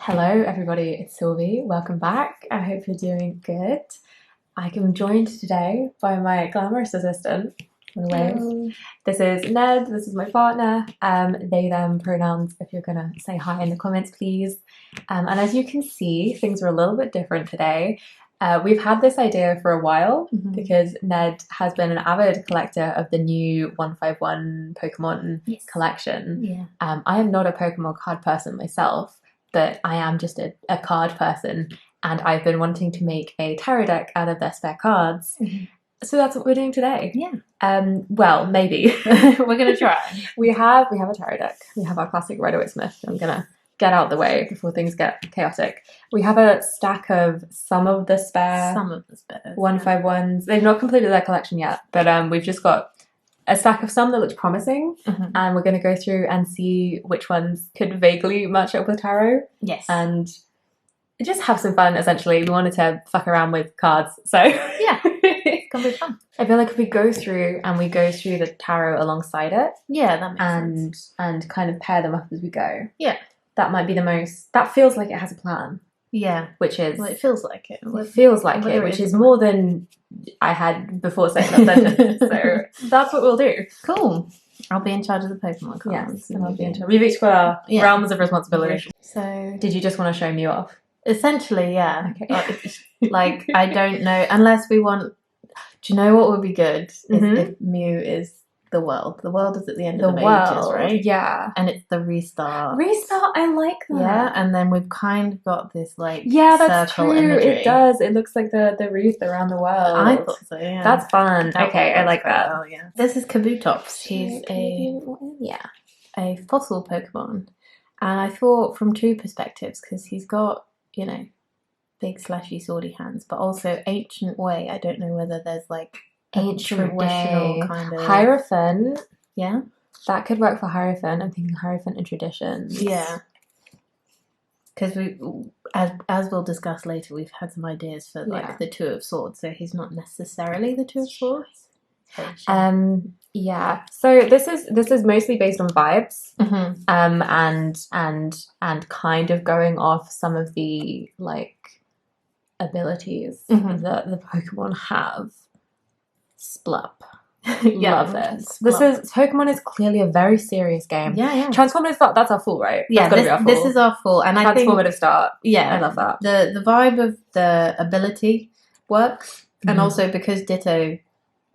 Hello, everybody. It's Sylvie. Welcome back. I hope you're doing good. I am joined today by my glamorous assistant. Wave. This is Ned. This is my partner. They, them pronouns. If you're gonna say hi in the comments, please. And as you can see, things are a little bit different today. We've had this idea for a while because Ned has been an avid collector of the new 151 Pokemon collection. Yeah. I am not a Pokemon card person myself, but I am just a card person, and I've been wanting to make a tarot deck out of their spare cards. So that's what we're doing today. Yeah. Well, maybe. We're gonna try. We have a tarot deck. We have our classic Rider-Waite-Smith. I'm gonna get out of the way before things get chaotic. We have a stack of some of the spares. 151s. They've not completed their collection yet, but we've just got a stack of some that looks promising, and we're going to go through and see which ones could vaguely match up with tarot. Yes. And just have some fun, essentially. We wanted to fuck around with cards, so Yeah. It's gonna be fun. I feel like if we go through the tarot alongside it, Yeah, that makes sense. and kind of pair them up as we go. Yeah. That might be the most, that feels like it has a plan. Yeah. Which is... Well, it feels like it. It feels like it, which is more than I had before saying that sentence. So that's what we'll do. Cool. I'll be in charge of the Pokemon cards. Yes, and I'll be in charge. We've each got our realms of responsibility. So... Did you just want to show me off? Essentially, yeah. Okay. Like, I don't know, unless we want... Do you know what would be good? Is if Mew is the world. The world is at the end of the mages, right? Yeah. And it's the restart. Restart, I like that. Yeah, and then we've kind of got this, like, that's circle true. imagery. It does. It looks like the wreath around the world. I thought so, yeah. That's fun. Okay, I like that. Well, yeah. This is Kabutops. He's a fossil Pokemon. And I thought from two perspectives, because he's got, you know, big slashy swordy hands, but also ancient way. I don't know whether there's like ancient traditional way. Kind of Hierophant. Yeah. That could work for Hierophant. I'm thinking Hierophant and traditions. Yeah. Because we, as we'll discuss later, we've had some ideas for like the Two of Swords. So he's not necessarily the Two of Swords. Yeah. So this is mostly based on vibes. And kind of going off some of the like abilities that the Pokemon have. Splup. Love this. Pokemon is clearly a very serious game. Yeah. Transformative start, that's our full, right? Yeah, this is our full. And I think transformative start. Yeah. I love that. The vibe of the ability works. And also because Ditto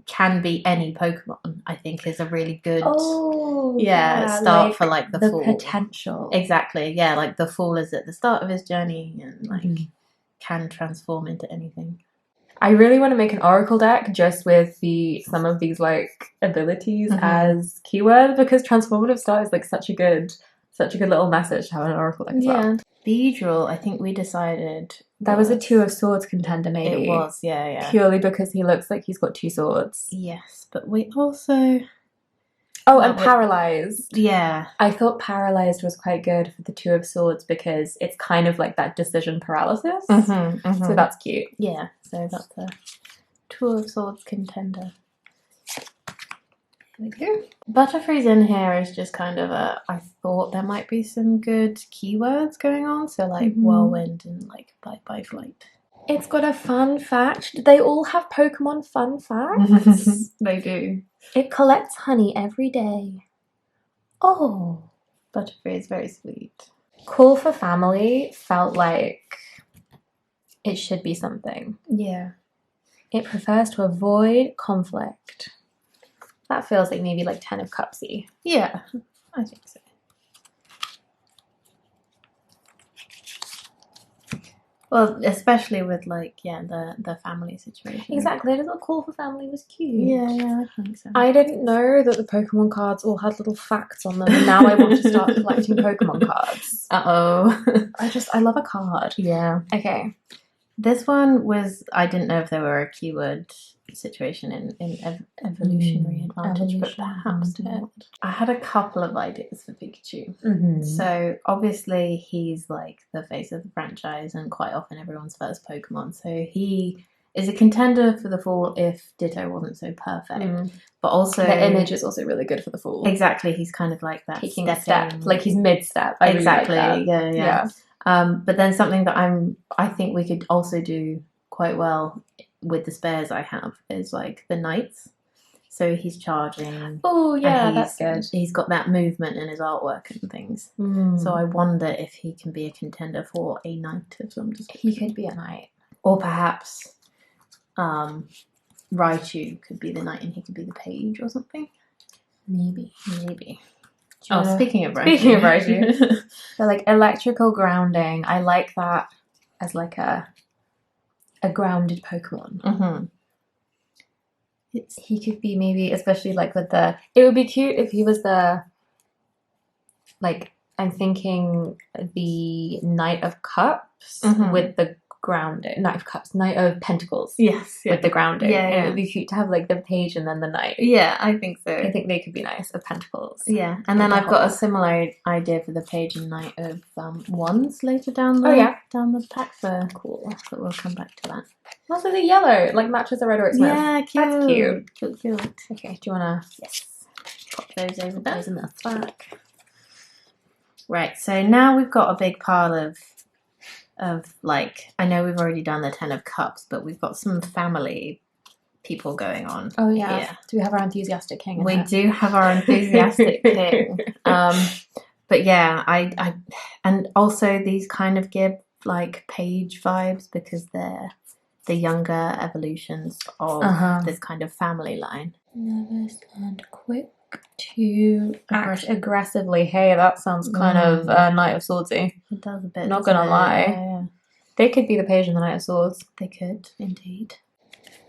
can be any Pokemon, I think is a really good start for like the Fool. Potential. Exactly. Yeah, like the Fool is at the start of his journey and like can transform into anything. I really want to make an Oracle deck just with some of these like abilities as keywords, because transformative start is like such a good little message to have an Oracle deck as well. Beedrill, I think we decided that was a Two of Swords contender, maybe. It was, yeah. Purely because he looks like he's got two swords. Yes, but we also... Oh, and Paralyzed. Yeah. I thought Paralyzed was quite good for the Two of Swords because it's kind of like that decision paralysis. So that's cute. Yeah, so that's a Two of Swords contender. There we go. Butterfree's in here is just kind of I thought there might be some good keywords going on. So like whirlwind and like bye flight. It's got a fun fact. Do they all have Pokemon fun facts? They do. It collects honey every day. Oh. Butterfree is very sweet. Call for family felt like it should be something. Yeah. It prefers to avoid conflict. That feels like maybe like 10 of Cupsy. Yeah, I think so. Well, especially with like, the family situation. Exactly, the little call for family was cute. Yeah, I think so. I didn't know that the Pokemon cards all had little facts on them, and now I want to start collecting Pokemon cards. I love a card. Yeah. Okay. This one was, I didn't know if there were a keyword situation in evolutionary advantage, but perhaps not. I had a couple of ideas for Pikachu. So obviously he's like the face of the franchise and quite often everyone's first Pokemon. So he is a contender for the Fool if Ditto wasn't so perfect. But also the image is also really good for the Fool. Exactly, he's kind of like that taking a step, like he's mid-step. Exactly, really like that. Yeah. But then something that I think we could also do quite well with the spares I have is like the knights. So he's charging. Oh yeah, that's good. He's got that movement in his artwork and things. So I wonder if he can be a contender for a knight of some description. He could be a knight. Or perhaps Raichu could be the knight and he could be the page or something. Maybe. Speaking of Raichu. So like electrical grounding, I like that as like a grounded Pokemon. Mm-hmm. He could be maybe, especially like with the, it would be cute if he was the, like, I'm thinking the Knight of Cups with the grounding, Knight of Cups, Knight of Pentacles. Yes, with the grounding. Yeah, It would be cute to have like the page and then the knight. Yeah, I think so. I think they could be nice, of Pentacles. Yeah, and then I've got a similar idea for the page and knight of wands later down the down the pack. So cool, but we'll come back to that. Also the yellow, like matches the red or Smith. Yeah, cute. That's cute. Cute. Okay, do you wanna pop those over there? Those in the back. Right, so now we've got a big pile of like, I know we've already done the 10 of cups, but we've got some family people going on. Oh yeah. Do we have our enthusiastic king? We do have our enthusiastic king. But yeah, I and also these kind of give like page vibes because they're the younger evolutions of this kind of family line. Nervous and quick to act aggressively. Hey, that sounds kind of Knight of Swordsy. It does a bit. Not gonna lie. Yeah. They could be the page and the Knight of Swords. They could, indeed.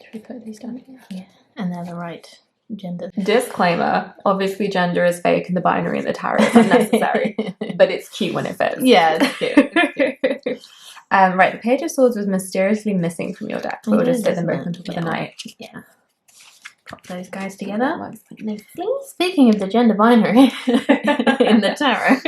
Should we put these down here? Yeah, and they're the right gender. Disclaimer, obviously gender is fake and the binary in the tarot is unnecessary, but it's cute when it fits. Yeah, it's cute. Right, the Page of Swords was mysteriously missing from your deck. We'll just sit them both on top of the Knight. Yeah. Pop those guys together. Speaking of the gender binary in the tarot,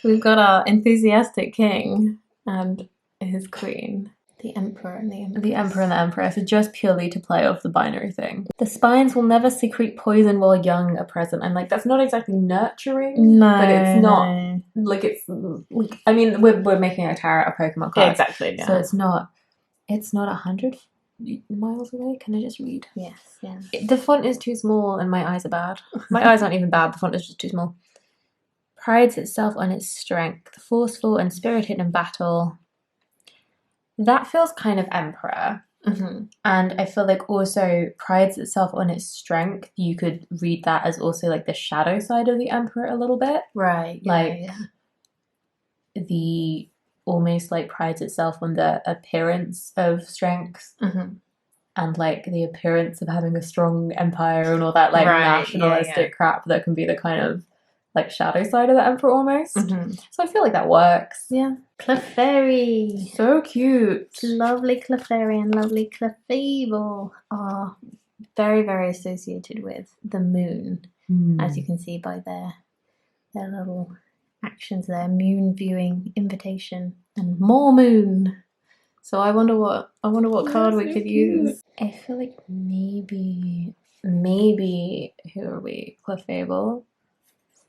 we've got our enthusiastic king and his queen, the emperor and the empress. The emperor and the empress, so just purely to play off the binary thing. The spines will never secrete poison while young are present. I'm like, that's not exactly nurturing, but it's not like it's. I mean, we're making a tarot a Pokemon card, yeah, exactly. Yeah. So it's not 100 miles away. Can I just read? Yes. Yeah. The font is too small and my eyes are bad. My eyes aren't even bad. The font is just too small. Prides itself on its strength, forceful and spirited in battle. That feels kind of emperor. And I feel like also prides itself on its strength. You could read that as also like the shadow side of the emperor a little bit. Right. Like the almost like prides itself on the appearance of strength. And like the appearance of having a strong empire and all that like nationalistic crap that can be the kind of like shadow side of the emperor almost. So I feel like that works. Yeah. Clefairy. So cute. Lovely Clefairy and lovely Clefable are very, very associated with the moon, as you can see by their little actions there. Moon viewing invitation and more moon. So I wonder what card we could use. I feel like maybe who are we? Clefable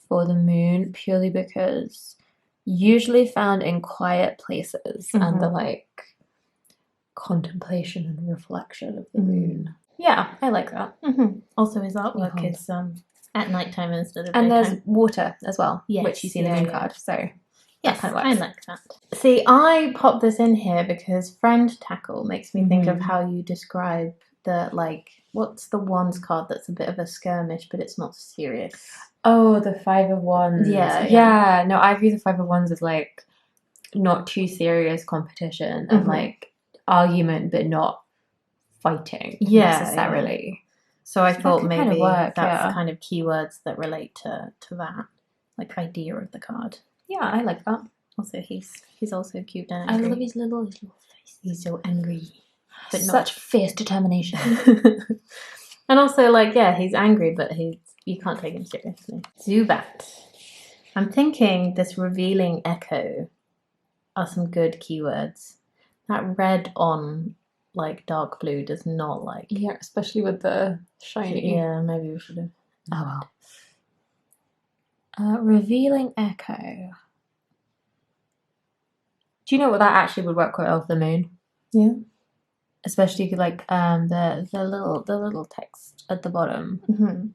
for the moon, purely because usually found in quiet places and the like contemplation and reflection of the moon. Yeah, I like that. Also his artwork is at nighttime instead of and daytime. there's water as well, yes, which you see in the moon card. So yes, kind of works. I like that. See, I popped this in here because friend tackle makes me think of how you describe the like, what's the wands card that's a bit of a skirmish but it's not serious. Oh, the 5 of Wands. Yeah. No, I view the 5 of Wands as like not too serious competition and like argument, but not fighting necessarily. So I thought maybe kind of work, that's kind of keywords that relate to that like idea of the card. Yeah, I like that. Also, he's also cute and I angry. love his little face. He's so angry, but such fierce determination. And also, like, yeah, he's angry, but you can't take him seriously. Zubat. I'm thinking this revealing echo are some good keywords. That red on like dark blue does not like. Yeah, especially with the shiny. Yeah, maybe we should have. Oh well. Revealing echo. Do you know what, that actually would work quite well for the moon? Yeah. Especially like the little text at the bottom. Mm-hmm.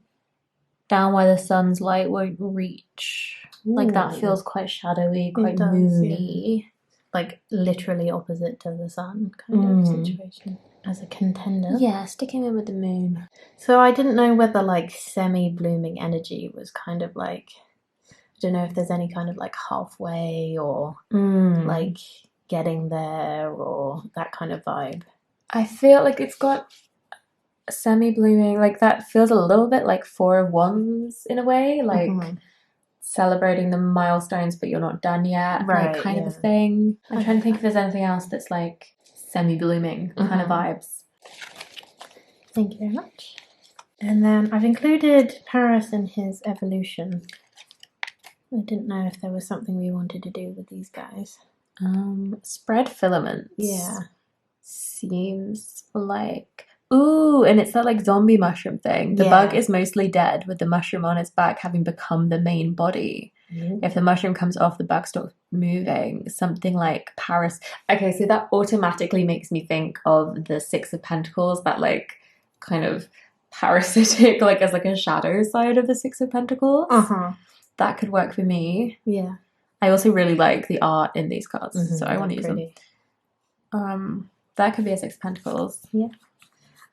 Down where the sun's light won't reach. Ooh. Like that feels quite shadowy, quite does, moony. Yeah. Like literally opposite to the sun kind of situation. As a contender. Yeah, stick him in with the moon. So I didn't know whether like semi-blooming energy was kind of like, I don't know if there's any kind of like halfway or like getting there or that kind of vibe. I feel like it's got semi-blooming, like that feels a little bit like Four of Wands in a way, like celebrating the milestones but you're not done yet, right, like kind of a thing. I'm trying to think if there's anything else that's like semi-blooming kind of vibes. Thank you very much. And then I've included Paris in his evolution. I didn't know if there was something we wanted to do with these guys. Spread filaments. Yeah. Seems like... Ooh, and it's that like zombie mushroom thing. The bug is mostly dead with the mushroom on its back having become the main body. If the mushroom comes off, the bug stops moving. Something like Paris. Okay, so that automatically makes me think of the Six of Pentacles, that like kind of parasitic, like as like a shadow side of the Six of Pentacles. That could work for me. Yeah. I also really like the art in these cards, so I want to use them. That could be a Six of Pentacles. Yeah.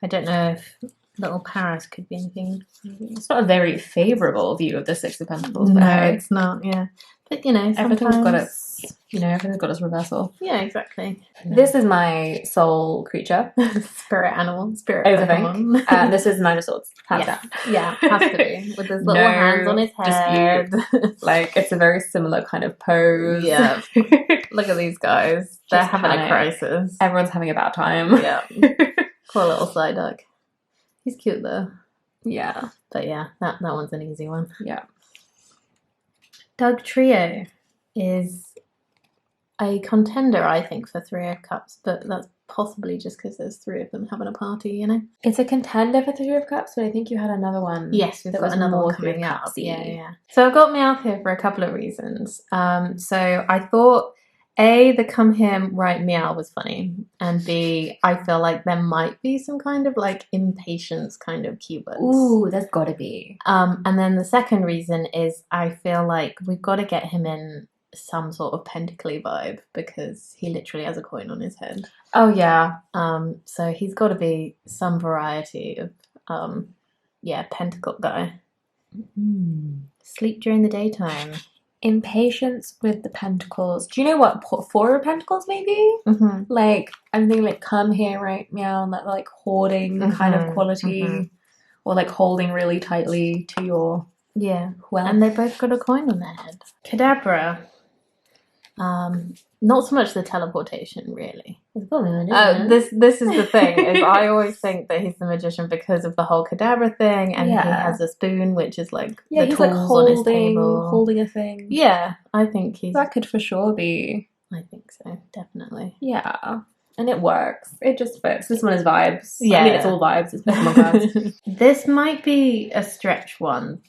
I don't know if little Paris could be anything. It's not a very favourable view of the Six of Pentacles. No, it's not, yeah. But, you know, everything's got its, everything's got its reversal. Yeah, exactly. This is my soul creature. Spirit animal. Spirit Overthink. This is Nine of Swords. Hands down. Yeah, has to be. With his little hands on his head. Like, it's a very similar kind of pose. Yeah. Look at these guys. They're having a crisis. Everyone's having a bad time. Yeah. Poor little Psyduck. He's cute though. Yeah. But yeah, that one's an easy one. Yeah. Doug Trio is a contender, I think, for Three of Cups, but that's possibly just because there's three of them having a party, you know? It's a contender for Three of Cups, but I think you had another one. Yes, we've got another one coming up. Yeah. So I've got Meowth here for a couple of reasons. So I thought, A, the come here, right, meow was funny. And B, I feel like there might be some kind of like impatience kind of keywords. Ooh, there's gotta be. And then the second reason is I feel like we've got to get him in some sort of pentacly vibe because he literally has a coin on his head. Oh yeah. So he's got to be some variety of pentacle guy. Sleep during the daytime. Impatience with the pentacles. Do you know what? Four of Pentacles, maybe? Like, I'm thinking like come here, right, meow, and that like hoarding kind of quality, or like holding really tightly to your and they both got a coin on their head. Kadabra. Not so much the teleportation, really. This is the thing. Is I always think that he's the magician because of the whole Kadabra thing, and he has a spoon, which is like the tools like on his table, holding a thing. Yeah, I think that could for sure be. I think so, definitely. Yeah, and it works. It just fits. This one is vibes. Yeah, I mean it's all vibes. It's Pokemon cards. This might be a stretch one.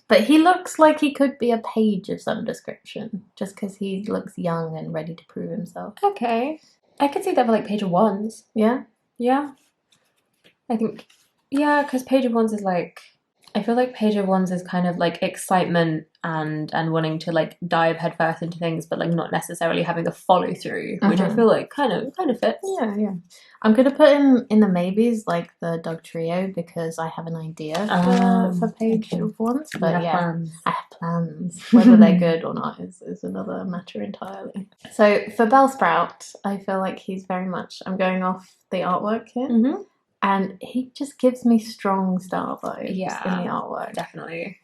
But he looks like he could be a page of some description, just because he looks young and ready to prove himself. Okay. I could see that for like Page of Wands. Yeah? Yeah. I think, yeah, because Page of Wands is like, I feel like Page of Wands is kind of like excitement and wanting to like dive headfirst into things, but like not necessarily having a follow through, which I feel like kind of fits. Yeah. I'm gonna put him in the maybes, like the Doug Trio, because I have an idea for Page of Wands. But I have plans. Whether they're good or not is another matter entirely. So for Bellsprout, I feel like he's very much. I'm going off the artwork here. And he just gives me strong star vibes in the artwork. Definitely.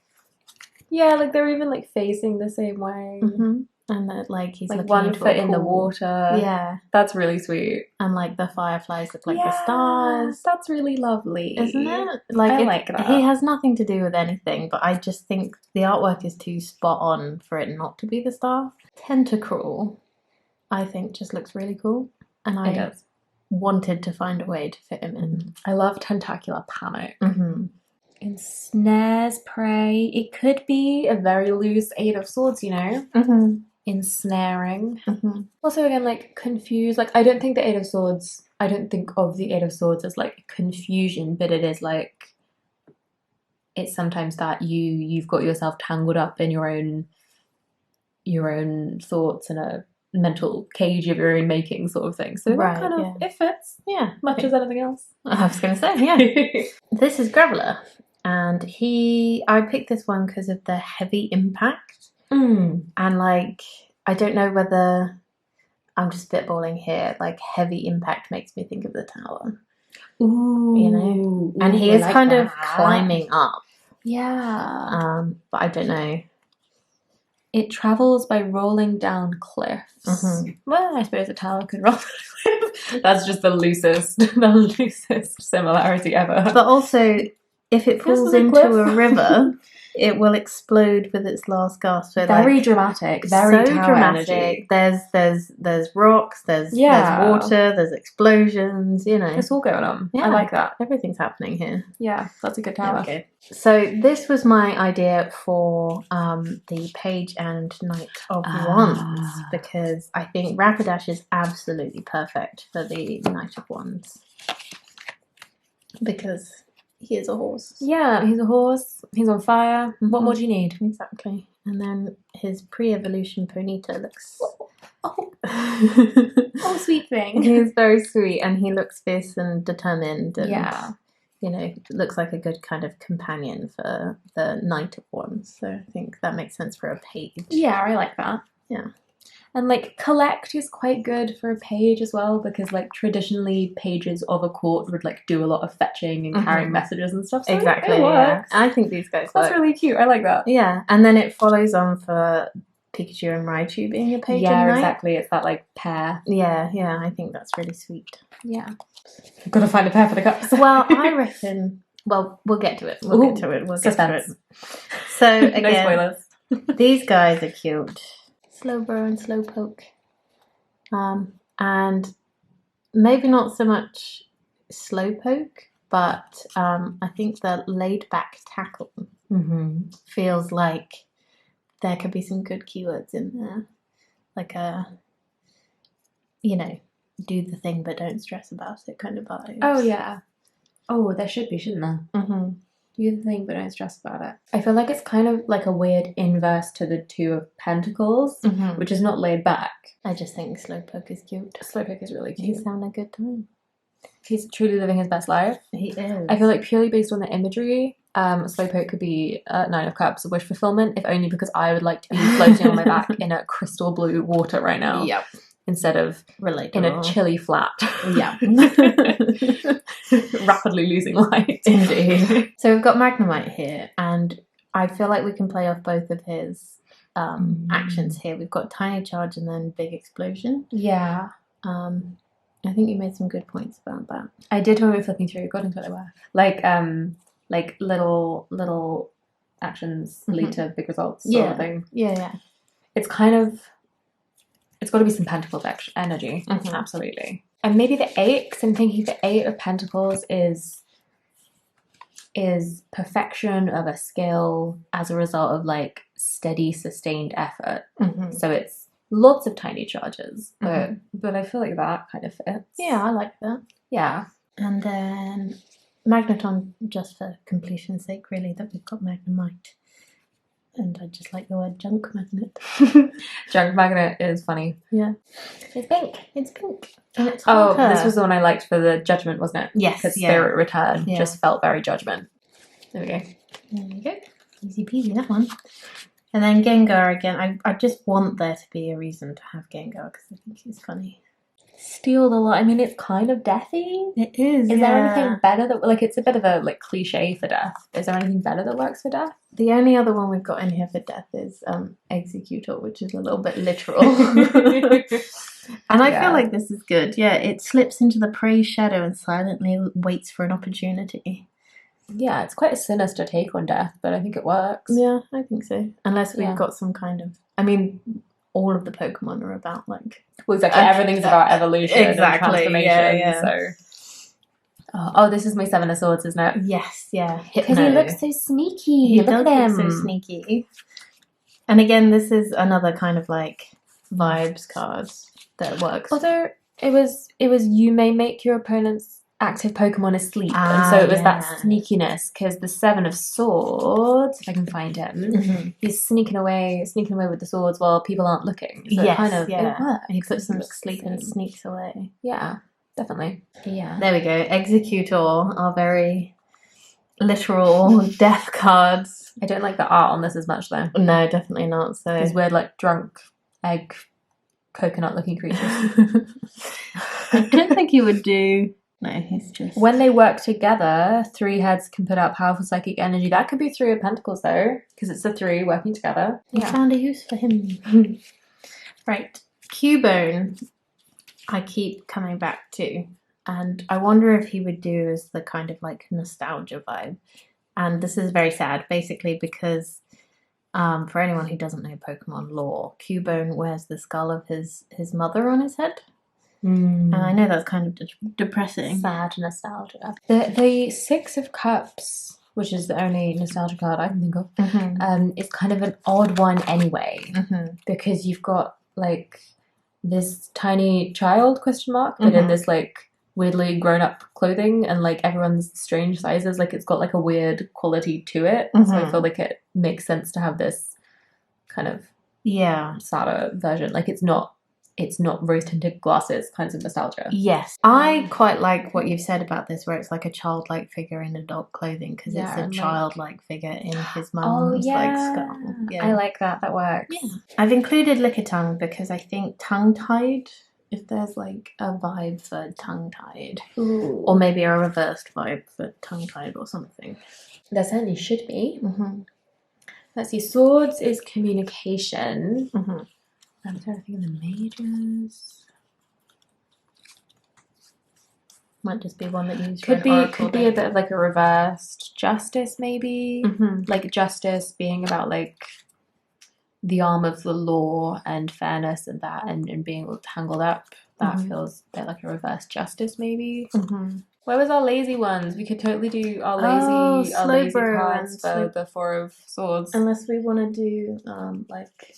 Yeah, like they're even like facing the same way. And that like he's like one foot in the water. Yeah. That's really sweet. And like the fireflies look like the stars. That's really lovely. Isn't it? Like I like that. He has nothing to do with anything, but I just think the artwork is too spot on for it not to be the star. Tentacruel, I think just looks really cool. And I wanted to find a way to fit him in. I love Tentacular Panic. Ensnares prey. It could be a very loose Eight of Swords, you know? ensnaring. Also, again, like confused. Like, I don't think the Eight of Swords. I don't think of the Eight of Swords as like confusion, but it is like it's sometimes that you've got yourself tangled up in your own thoughts and a mental cage of your own making, sort of thing. So that kind of it fits, much as anything else. I was going to say, This is Graveler, and I picked this one because of the heavy impact, and like I don't know whether I'm just spitballing here. Like heavy impact makes me think of the tower. Ooh, you know, and he is like kind of climbing up. Yeah. But I don't know. It travels by rolling down cliffs. Well, I suppose a tower could roll down a cliff. That's just the loosest similarity ever. But also, if it falls into a river, it will explode with its last gasp. So very dramatic, very so dramatic. Energy. There's rocks, there's water, there's explosions. You know, it's all going on. I like that. Everything's happening here. Yeah, that's a good tower. Okay. So this was my idea for the Page and Knight of Wands, because I think Rapidash is absolutely perfect for the Knight of Wands, because he is a horse. Yeah, he's a horse. He's on fire. What more do you need? Exactly. And then his pre-evolution Ponyta looks... Oh, sweet thing. He's very sweet, and he looks fierce and determined. And, you know, looks like a good kind of companion for the Knight of Wands. So I think that makes sense for a page. Yeah, I like that. Yeah. And like collect is quite good for a page as well, because like traditionally pages of a court would like do a lot of fetching and carrying messages and stuff. So exactly. It works. Yeah. I think these guys That's really cute. I like that. Yeah. And then it follows on for Pikachu and Raichu being a page. Yeah, exactly. It's that like pair. Yeah, I think that's really sweet. Yeah. I've got to find a pair for the cups. Well, I reckon. Well, we'll get to it. We'll get to it. So again, no spoilers. These guys are cute. Slowbro and Slowpoke. And maybe not so much Slowpoke, but I think the laid back tackle feels like there could be some good keywords in there. Like do the thing but don't stress about it kind of vibes. Oh, yeah. Oh, there should be, shouldn't there? Do the thing but don't stress about it. I feel like it's kind of like a weird inverse to the Two of Pentacles, which is not laid back. I just think Slowpoke is cute. Slowpoke is really cute. He's having a good time. He's truly living his best life. He is. I feel like purely based on the imagery, Slowpoke could be Nine of Cups, wish fulfillment, if only because I would like to be floating on my back in a crystal blue water right now. Yep. Instead of in a chilly flat. Yeah. Rapidly losing light. Indeed. So we've got Magnemite here, and I feel like we can play off both of his actions here. We've got Tiny Charge and then Big Explosion. Yeah. I think you made some good points about that. I did when we were flipping through. God knows what they were. Like little actions lead to big results sort of thing. Yeah. It's kind of... It's got to be some Pentacles energy. Absolutely. And maybe the Eight, because I'm thinking the Eight of Pentacles is perfection of a skill as a result of like steady, sustained effort. So it's lots of tiny charges, but I feel like that kind of fits. Yeah, I like that. Yeah. And then Magneton, just for completion's sake, really, that we've got Magnemite. And I just like the word junk magnet. Junk magnet is funny. Yeah. It's pink. And it's this was the one I liked for the judgment, wasn't it? Yes. Because Spirit Return just felt very judgment. There we go. There you go. Easy peasy, that one. And then Gengar again. I just want there to be a reason to have Gengar because I think he's funny. Steal the light. I mean, it's kind of deathy. It is. Is there anything better that, like, it's a bit of a like cliche for death. Is there anything better that works for death? The only other one we've got in here for death is Executor, which is a little bit literal. And I feel like this is good. Yeah, it slips into the prey's shadow and silently waits for an opportunity. Yeah, it's quite a sinister take on death, but I think it works. Yeah, I think so. Unless we've got some kind of... I mean, all of the Pokemon are about, like... Well, exactly. Everything's about evolution and transformation. Yeah. So... this is my Seven of Swords, isn't it? Yes, yeah. Because he looks so sneaky. He does look so sneaky. And again, this is another kind of like vibes card that works. Although it was you may make your opponent's active Pokemon asleep, and so it was that sneakiness, because the 7 of Swords, if I can find him, he's sneaking away with the swords while people aren't looking. So it kind of it works. He puts them to sleep and sneaks away. Yeah, definitely. Yeah. There we go. Executor, our very literal death cards. I don't like the art on this as much though. No, definitely not. So these weird like drunk egg coconut looking creatures. I don't think he would do. No, he's just... When they work together, 3 heads can put out powerful psychic energy. That could be 3 of Pentacles, though, because it's the 3 working together. We found a use for him. Right. Cubone, I keep coming back to. And I wonder if he would do as the kind of, like, nostalgia vibe. And this is very sad, basically, because for anyone who doesn't know Pokemon lore, Cubone wears the skull of his mother on his head. And I know that's kind of depressing. Sad nostalgia. The 6 of Cups, which is the only nostalgia card I can think of, is kind of an odd one anyway, because you've got like this tiny child but in this like weirdly grown up clothing, and like everyone's strange sizes. Like it's got like a weird quality to it. So I feel like it makes sense to have this kind of sadder version. Like it's not rose-tinted glasses kinds of nostalgia. Yes. I quite like what you've said about this, where it's like a childlike figure in adult clothing, because it's a childlike figure in his mum's like skull. Yeah. I like that. That works. Yeah. I've included Lickitung because I think tongue-tied, if there's like a vibe for tongue-tied. Ooh. Or maybe a reversed vibe for tongue-tied or something. There certainly should be. Let's see. Swords is communication. I'm trying to think of the majors. Might just be one that you could be a bit of like a reversed justice, maybe. Like justice being about like the arm of the law and fairness and that, and being all tangled up. That feels a bit like a reversed justice, maybe. Where was our lazy ones? We could totally do our lazy cards for the 4 of Swords. Unless we want to do like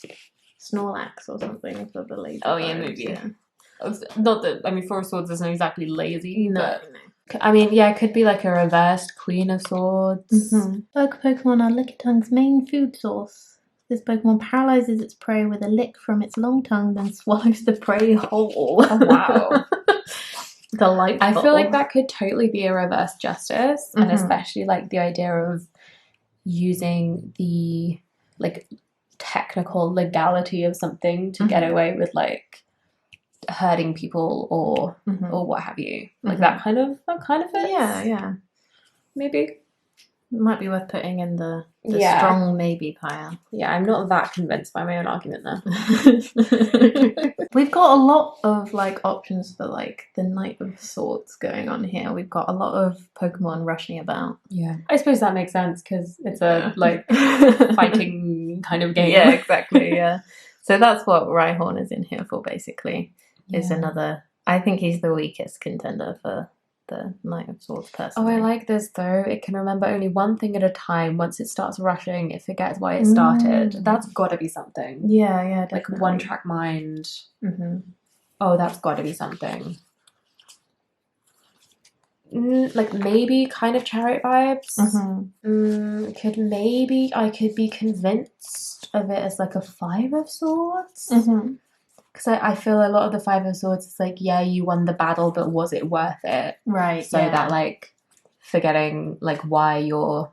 Snorlax or something for the lazy. Oh yeah, maybe. Yeah. Not that, I mean, 4 of Swords isn't exactly lazy, but I mean, yeah, it could be like a reversed Queen of Swords. Pokemon are Lickitung's main food source. This Pokemon paralyzes its prey with a lick from its long tongue, then swallows the prey whole. Oh, wow. Delightful. I feel like that could totally be a reverse justice, and especially like the idea of using the like technical legality of something to get away with like hurting people or what have you, like that kind of fits. Yeah Maybe it might be worth putting in the strong maybe pile. I'm not that convinced by my own argument there. We've got a lot of like options for like the Knight of Swords going on here. We've got a lot of Pokemon rushing about. I suppose that makes sense because it's a like fighting kind of game. Exactly. So that's what Rhyhorn is in here for, basically. Is another, I think he's the weakest contender for the Knight of Swords personally. Oh, I like this though. It can remember only one thing at a time. Once it starts rushing, it forgets why it started. That's got to be something. Yeah, definitely. Like one track mind. Oh, that's got to be something. Like maybe kind of Chariot vibes. I could be convinced of it as like a 5 of Swords. Because I feel a lot of the 5 of Swords is like, yeah, you won the battle, but was it worth it? Right. So that like forgetting like why you're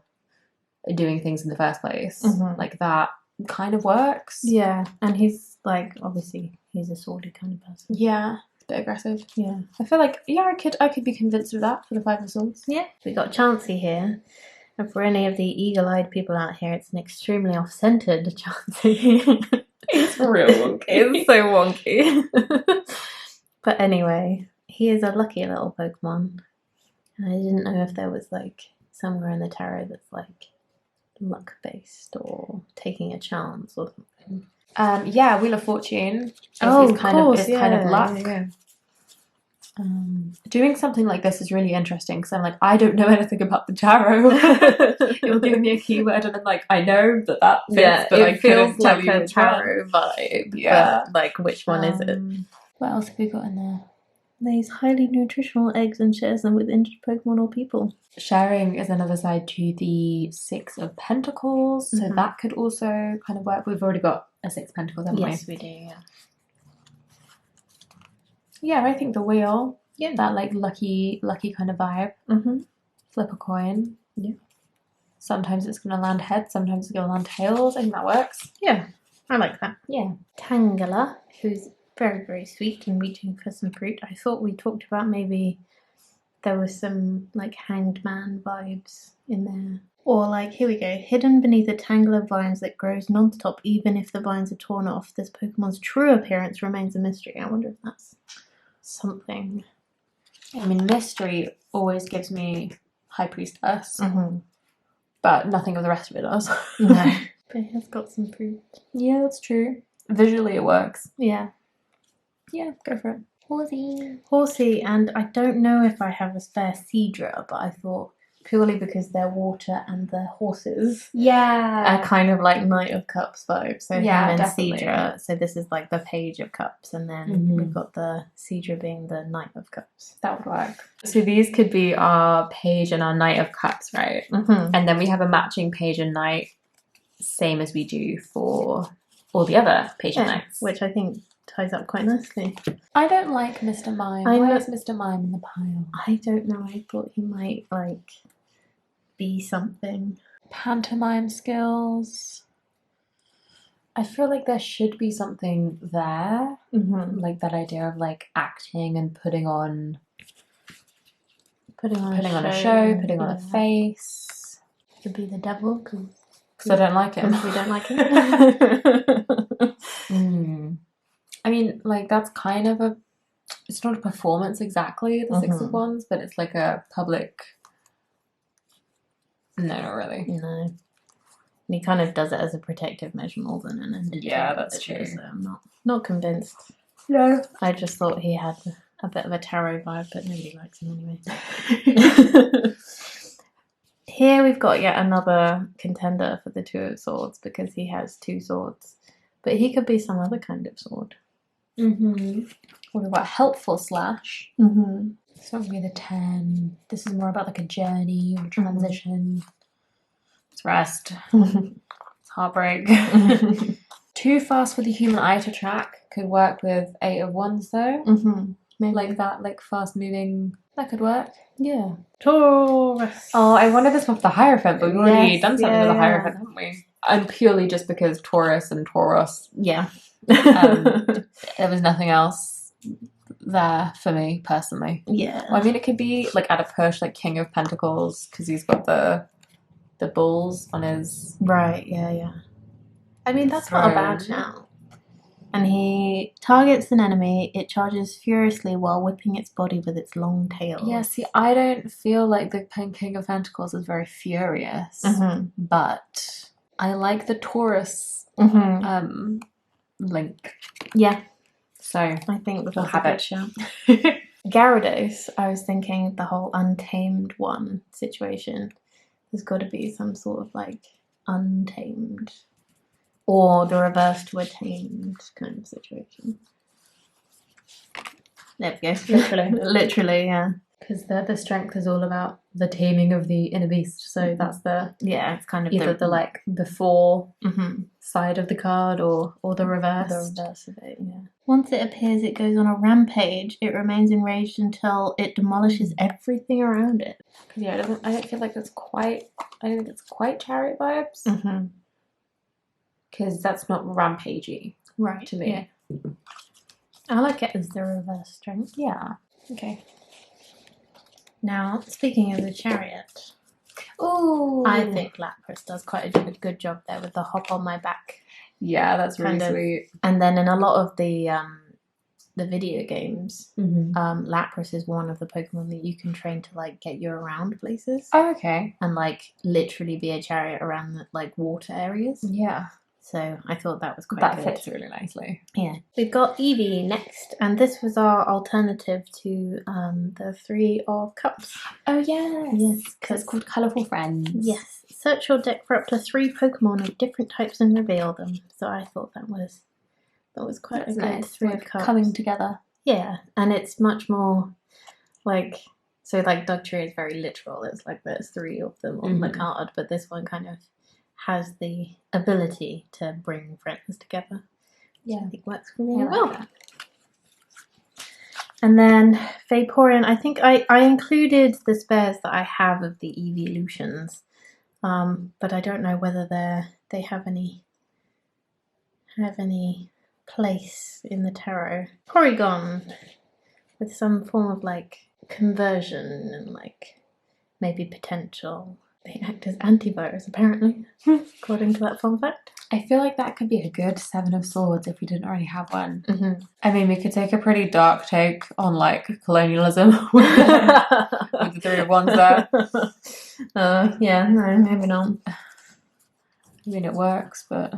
doing things in the first place, like that kind of works. Yeah, and he's like, obviously he's a swordy kind of person. Yeah, a bit aggressive. Yeah, I feel like I could be convinced of that for the 5 of Swords. Yeah, we got Chansey here. And for any of the eagle-eyed people out here, it's an extremely off-centered Chansey. It's real wonky. It's so wonky. But anyway, he is a lucky little Pokemon. And I didn't know if there was like somewhere in the tarot that's like luck-based or taking a chance or something. Wheel of Fortune is kind of luck. Doing something like this is really interesting because I'm like, I don't know anything about the tarot. You're giving me a keyword and I'm like, I know that fits, but I couldn't tell you which tarot vibe. Yeah. But, like, which one is it? What else have we got in there? These highly nutritional eggs and shares them with injured Pokemon or people. Sharing is another side to the Six of Pentacles, so that could also kind of work. We've already got a Six of Pentacles, haven't we? Yes, we do, yeah. Yeah, I think the wheel. Yeah. That like lucky kind of vibe. Flip a coin. Yeah. Sometimes it's going to land heads, sometimes it's going to land tails. I think that works. Yeah, I like that. Yeah. Tangela, who's very, very sweet and reaching for some fruit. I thought we talked about maybe there was some like hanged man vibes in there. Or like, here we go, hidden beneath a tangle of vines that grows non-stop even if the vines are torn off. This Pokemon's true appearance remains a mystery. I wonder if that's something. I mean, mystery always gives me High Priestess, but nothing of the rest of it does. No, but it has got some fruit. Yeah, that's true. Visually it works. Yeah. Yeah, go for it. Horsey, and I don't know if I have a spare Seadra, but I thought purely because they're water and they're horses. Yeah. Are kind of like Knight of Cups vibe. So yeah, him and definitely. Seadra. So this is like the Page of Cups, and then we've got the Seadra being the Knight of Cups. That would work. So these could be our Page and our Knight of Cups, right? And then we have a matching Page and Knight, same as we do for all the other Page and Knights. Which I think ties up quite nicely. I don't like Mr. Mime. Why is Mr. Mime in the pile? I don't know. I thought he might like be something. Pantomime skills. I feel like there should be something there. Like that idea of like acting and putting on a show, putting on a face. Could be the devil because I don't like him. We don't like him. I mean, like that's kind of it's not a performance exactly, the Six of Wands, but it's like a public. No, not really. No. And he kind of does it as a protective measure more than an indicator. Yeah, that's true. So I'm not convinced. No. I just thought he had a bit of a tarot vibe, but nobody likes him anyway. Here we've got yet another contender for the Two of Swords because he has two swords. But he could be some other kind of sword. What about helpful slash? It's not really the 10. This is more about like a journey or transition. It's rest. It's heartbreak. Too fast for the human eye to track. Could work with 8 of Wands though. Maybe. Like that, like fast moving. That could work. Yeah. Taurus. Oh, I wanted this with the Hierophant, but we've already done something with the Hierophant, haven't we? And purely just because Taurus and Tauros. Yeah. There was nothing else there for me personally. Yeah. Well, I mean, it could be like at a push, like King of Pentacles, because he's got the bulls on his right. Yeah. I mean, that's not a bad shout. And he targets an enemy. It charges furiously while whipping its body with its long tail. Yeah. See, I don't feel like the King of Pentacles is very furious, but I like the Taurus link. Yeah. So I think we'll have it. Gyarados, I was thinking the whole untamed one situation. There's got to be some sort of like untamed or the reverse to a tamed kind of situation. There we go. Literally, yeah. Because the strength is all about the taming of the inner beast. So that's it's kind of either the like before side of the card or the reverse. The reverse of it, yeah. Once it appears, it goes on a rampage. It remains enraged until it demolishes everything around it. Because I don't feel like it's quite. I don't think it's quite Chariot vibes. Because that's not rampagey, right? To me, yeah. I like it as the reverse strength. Yeah. Okay. Now, speaking of the Chariot, I think Lapras does quite a good job there with the hop on my back. Yeah, that's really sweet. And then in a lot of the video games, Lapras is one of the Pokemon that you can train to like get you around places. Oh, okay. And like literally be a chariot around the like water areas. Yeah. So I thought that was quite That good. fits really nicely. Yeah. We've got Eevee next, and this was our alternative to the Three of Cups. Oh, yes. Yes. Because it's called Colourful Friends. Yes. Search your deck for up to 3 Pokemon of different types and reveal them. So I thought that was quite That's a good nice. Three of Cups. Coming together. Yeah, and it's much more like, so like Dugtrio is very literal. It's like there's 3 of them on the card, but this one kind of has the ability to bring friends together. Yeah, I think works for me I like well. that. And then Vaporeon, I think I included the spares that I have of the evolutions, but I don't know whether they have any place in the tarot. Porygon, with some form of like conversion and like maybe potential. They act as antivirus apparently, according to that fun fact. I feel like that could be a good 7 of Swords if we didn't already have one. Mm-hmm. I mean, we could take a pretty dark take on like colonialism with the 3 of Wands there. Yeah, no, maybe not. I mean, it works, but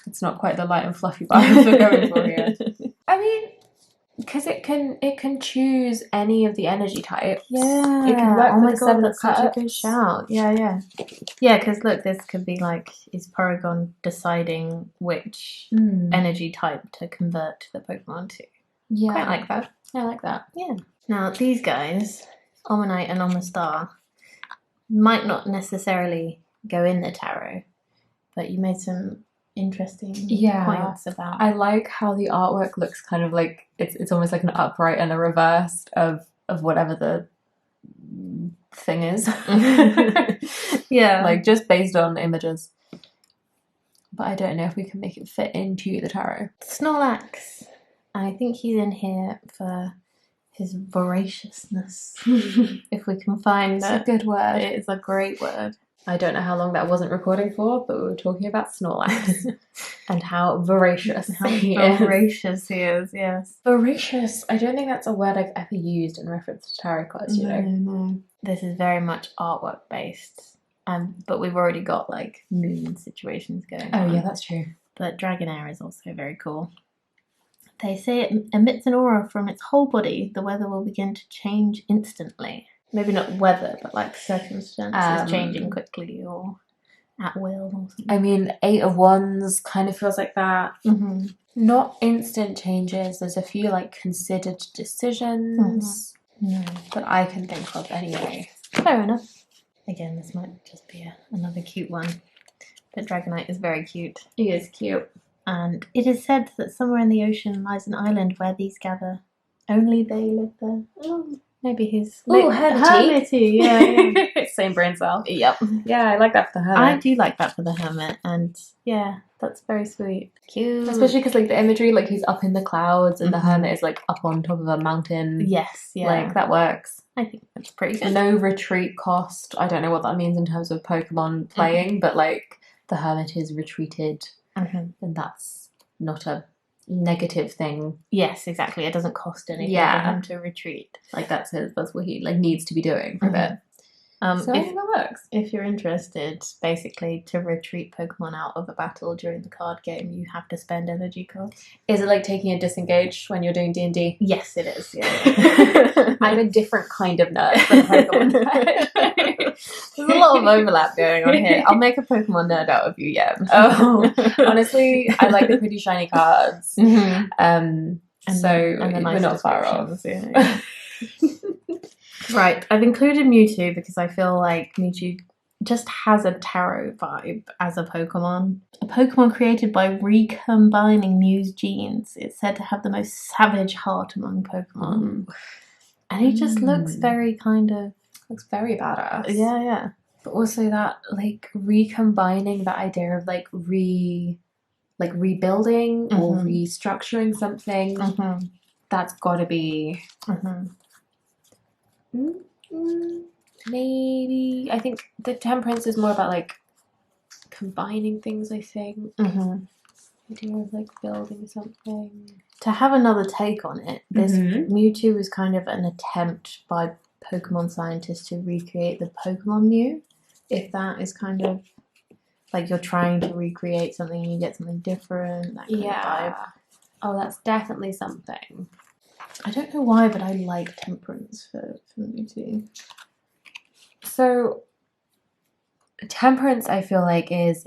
it's not quite the light and fluffy vibes we're going for here. I mean, because it can choose any of the energy types. Yeah. It can work with the 7 of that's such a Cups. good shout. Yeah. Yeah, because look, this could be like, is Porygon deciding which energy type to convert the Pokemon to? Yeah. Quite like that. I like that. Yeah. Now, these guys, Omanite and Omastar, might not necessarily go in the tarot, but you made some interesting points about. I like how the artwork looks kind of like it's almost like an upright and a reverse of whatever the thing is. Yeah, like just based on images. But I don't know if we can make it fit into the tarot. Snorlax. I think he's in here for his voraciousness. If we can find a good word. It is a great word. I don't know how long that wasn't recording for, but we were talking about Snorlax and how voracious he is. Voracious he is, yes. Voracious. I don't think that's a word I've ever used in reference to tarot cards, you know. No. This is very much artwork based, but we've already got like moon situations going on. Oh yeah, that's true. But Dragonair is also very cool. They say it emits an aura from its whole body. The weather will begin to change instantly. Maybe not weather, but like circumstances changing quickly or at will or something. I mean, 8 of Wands kind of feels like that. Mm-hmm. Not instant changes. There's a few like considered decisions that I can think of anyway. Fair enough. Again, this might just be another cute one. But Dragonite is very cute. He is cute. And it is said that somewhere in the ocean lies an island where these gather. Only they live there. Maybe he's Hermity. Yeah. Same brain cell. Yep. Yeah, I like that for the hermit. I do like that for the hermit, and yeah, that's very sweet. Cute. Especially because like the imagery, like he's up in the clouds and the hermit is like up on top of a mountain. Yes, yeah. Like that works. I think that's pretty good. No retreat cost. I don't know what that means in terms of Pokemon playing, but like the hermit is retreated, and that's not a negative thing. Yes, exactly. It doesn't cost anything for him to retreat. Like that's what he like needs to be doing for a bit. So I think that works. If you're interested, basically to retreat Pokemon out of a battle during the card game, you have to spend energy cards. Is it like taking a disengage when you're doing D&D? Yes, it is. Yeah. I'm a different kind of nerd than a Pokemon nerd. There's a lot of overlap going on here. I'll make a Pokemon nerd out of you, yeah. Oh, honestly, I like the pretty shiny cards. So we're not far off. Yeah. Right, I've included Mewtwo because I feel like Mewtwo just has a tarot vibe as a Pokemon. A Pokemon created by recombining Mew's genes. It's said to have the most savage heart among Pokemon. And he just looks very looks very badass. Yeah. But also that like recombining that idea of like rebuilding or restructuring something. That's gotta be maybe. I think the Temperance is more about like combining things. I think idea of like building something. To have another take on it, this Mewtwo was kind of an attempt by Pokemon scientists to recreate the Pokemon Mew, if that is kind of like you're trying to recreate something and you get something different. That kind of vibe. Oh, that's definitely something. I don't know why, but I like temperance for me too. So temperance, I feel like, is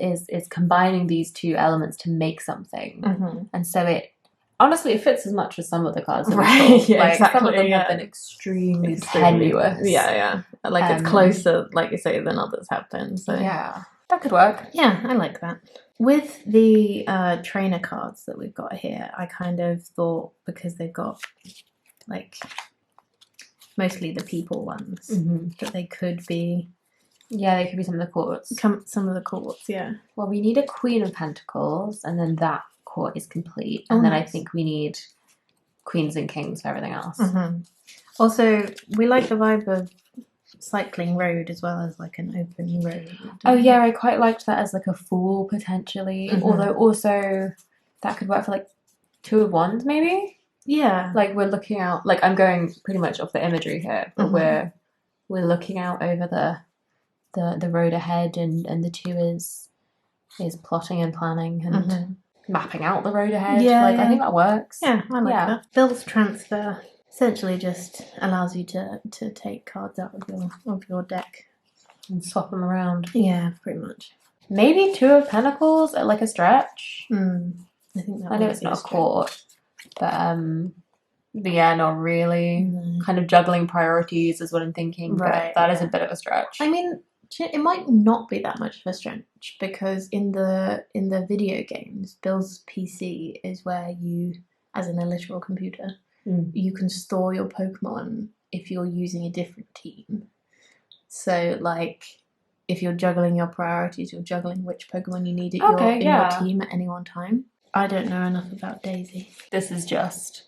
combining these two elements to make something, and so it honestly it fits as much as some of the cards that we pulled. Yeah, like exactly, some of them have been extremely tenuous. Yeah. Like it's closer, like you say, than others have been. So yeah, that could work. Yeah, I like that. With the trainer cards that we've got here, I kind of thought, because they've got like mostly the people ones, that they could be. Yeah, they could be some of the courts. Some of the courts, yeah. Well, we need a Queen of Pentacles, and then that court is complete. And then I think we need Queens and Kings for everything else. Also, we like the vibe of cycling road as well as like an open road. Oh yeah, I quite liked that as like a Fool potentially. Although also that could work for like Two of Wands maybe. Yeah. Like we're looking out. Like I'm going pretty much off the imagery here, but we're looking out over the road ahead, and the two is plotting and planning and mapping out the road ahead. I think that works. Yeah, I like that. Bill's transfer essentially just allows you to take cards out of your deck and swap them around. Yeah, pretty much. Maybe Two of Pentacles at like a stretch. I think that I know it's not a court, but yeah, not really. Kind of juggling priorities is what I'm thinking. Right, but that is a bit of a stretch. I mean, it might not be that much of a stretch, because in the video games, Bill's PC is where you, as an literal computer, you can store your Pokemon if you're using a different team. So, like, if you're juggling your priorities, you're juggling which Pokemon you need in your team at any one time. I don't know enough about Daisy. She's just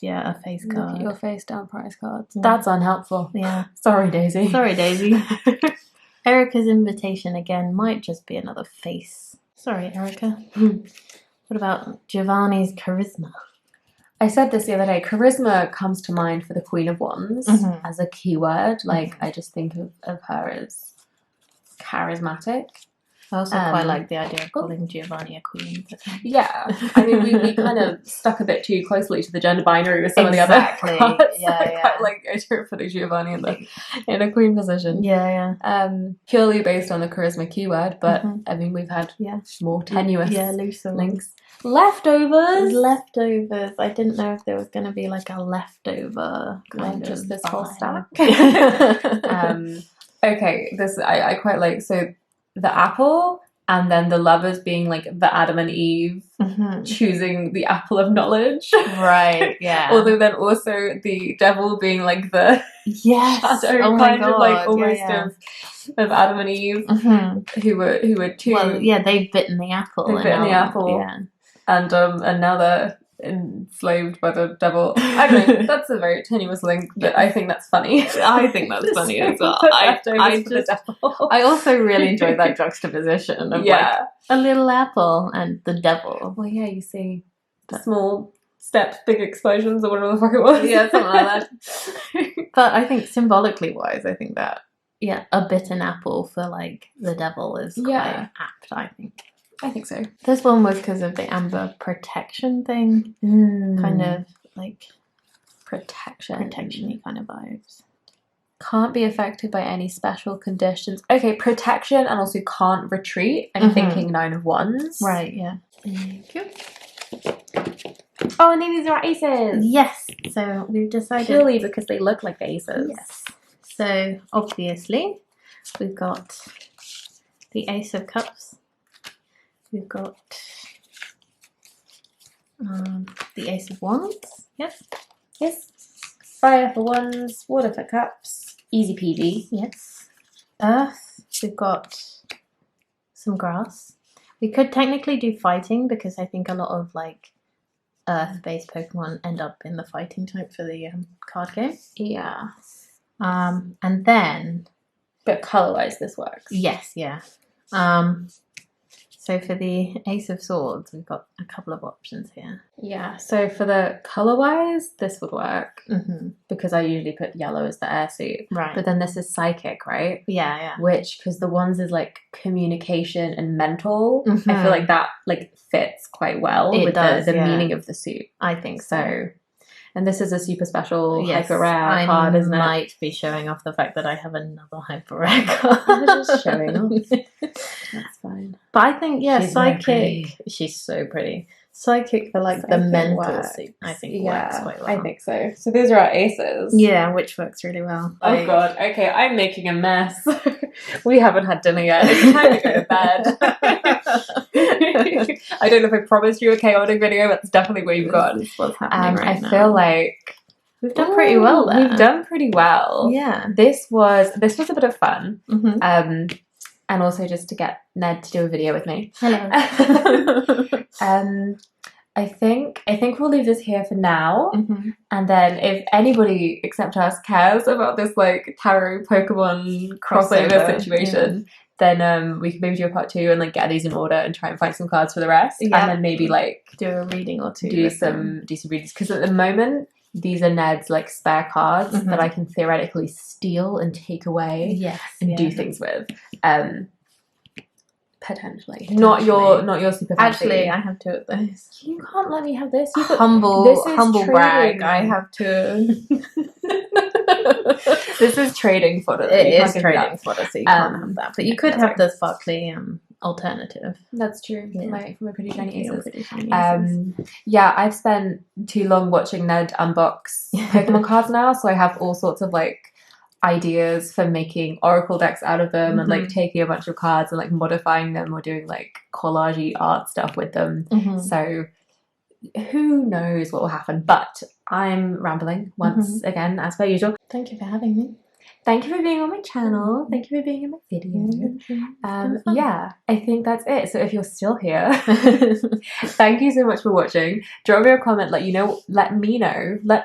a face card. Look at your face down prize cards. That's unhelpful. Yeah. Sorry, Daisy. Erica's invitation again might just be another face. Sorry, Erica. What about Giovanni's charisma? I said this the other day. Charisma comes to mind for the Queen of Wands as a keyword. Like, I just think of her as charismatic. I also quite like the idea of calling Giovanni a queen. Yeah. I mean, we kind of stuck a bit too closely to the gender binary with some of the other cards. I quite like the idea of putting Giovanni in a queen position. Purely based on the charisma keyword, but I mean, we've had more tenuous looser links. Leftovers. I didn't know if there was going to be like a leftover kind of just this vibe. whole stack. Okay, this I quite like. So the apple, and then the lovers being like the Adam and Eve choosing the apple of knowledge. Right, yeah. Although then also the devil being like the shadow kind of like almost of Adam and Eve who were two. Well, yeah, they've bitten the apple. And now they're enslaved by the devil. I don't know, that's a very tenuous link, but I think that's funny. I think that's funny as well. I also really enjoyed that juxtaposition of like a little apple and the devil. Well, yeah, you see small steps, big explosions, or whatever the fuck it was. Yeah, something like that. But I think symbolically wise, I think that a bitten apple for like the devil is quite apt, I think. I think so. This one was because of the amber protection thing. Kind of like protection-y kind of vibes. Can't be affected by any special conditions. Okay, protection and also can't retreat. I'm thinking Nine of Wands. Right, yeah. Thank you. Oh, and these are aces. Yes. So we've decided. Purely because they look like aces. Yes. So obviously we've got the Ace of Cups. We've got the Ace of Wands. Yes. Fire for Wands, water for cups. Easy peasy. Yes. Earth. We've got some grass. We could technically do fighting, because I think a lot of like earth-based Pokemon end up in the fighting type for the card game. Yeah. And then. But color-wise, this works. Yes. Yeah. So for the Ace of Swords, we've got a couple of options here. Yeah, so for the colour-wise, this would work Mm-hmm. because I usually put yellow as the air suit. Right. But then this is psychic, right? Yeah, yeah. Which, because the ones is like communication and mental, I Mhm. feel like that like fits quite well It with does, the yeah. meaning of the suit. I think so. So, and this is a super special Yes, hyper rare I card, isn't it? might be showing off the fact that I have another hyper rare card. You're just showing off. That's fine. But I think, yeah, She's very psychic. pretty. She's so pretty. Psychic for like the Psychic mental works. suit, I think Yeah, works quite well. I think so. So these are our aces. Yeah, which works really well. Oh god, okay, I'm making a mess. We haven't had dinner yet. It's time to go to bed. I don't know if I promised you a chaotic video, but that's definitely what you've got. This is what's happening right now. I feel like we've done pretty well there. We've done pretty well. Yeah. This was a bit of fun. Mm-hmm. And also just to get Ned to do a video with me. Hello. I think we'll leave this here for now. Mm-hmm. And then if anybody except us cares about this like tarot Pokemon crossover situation, then we can maybe do a part 2 and like get these in order and try and find some cards for the rest. Yeah. And then maybe like do a reading or two. Do some readings. Because at the moment these are Ned's like spare cards that I can theoretically steal and take away and do things with. Potentially. Not your super fancy. Actually, I have 2 of those. You can't let me have this. Humble brag. I have 2. This is trading fodder. It is trading fodder, so you can't have that. But you could have the sparkly alternative. That's true. Yeah. From my pretty shiny aces. Aces. Yeah, I've spent too long watching Ned unbox Pokemon cards now, so I have all sorts of like ideas for making oracle decks out of them and like taking a bunch of cards and like modifying them or doing like collage art stuff with them. So who knows what will happen, but I'm rambling once again as per usual. Thank you for having me. Thank you for being on my channel. Thank you for being in my video. Yeah, I think that's it. So if you're still here, thank you so much for watching. Drop me a comment, let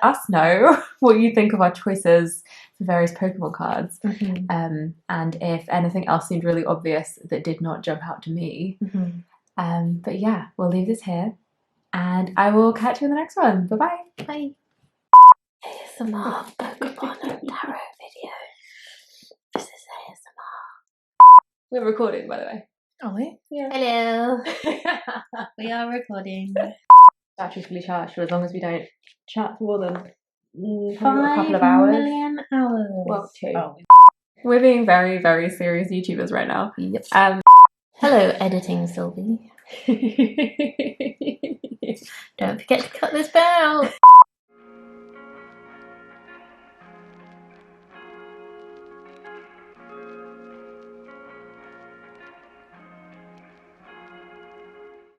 us know what you think of our choices for various Pokemon cards. And if anything else seemed really obvious that did not jump out to me. But yeah, we'll leave this here and I will catch you in the next one. Bye-bye. Bye. ASMR Pokemon and tarot video. This is ASMR. We're recording, by the way. Are we? Yeah. Hello. We are recording. Battery's fully charged for as long as we don't chat for more than a 5 couple of hours. million hours. Well, 2. Oh. We're being very, very serious YouTubers right now. Yep. Hello, editing Sylvie. Don't forget to cut this bit out.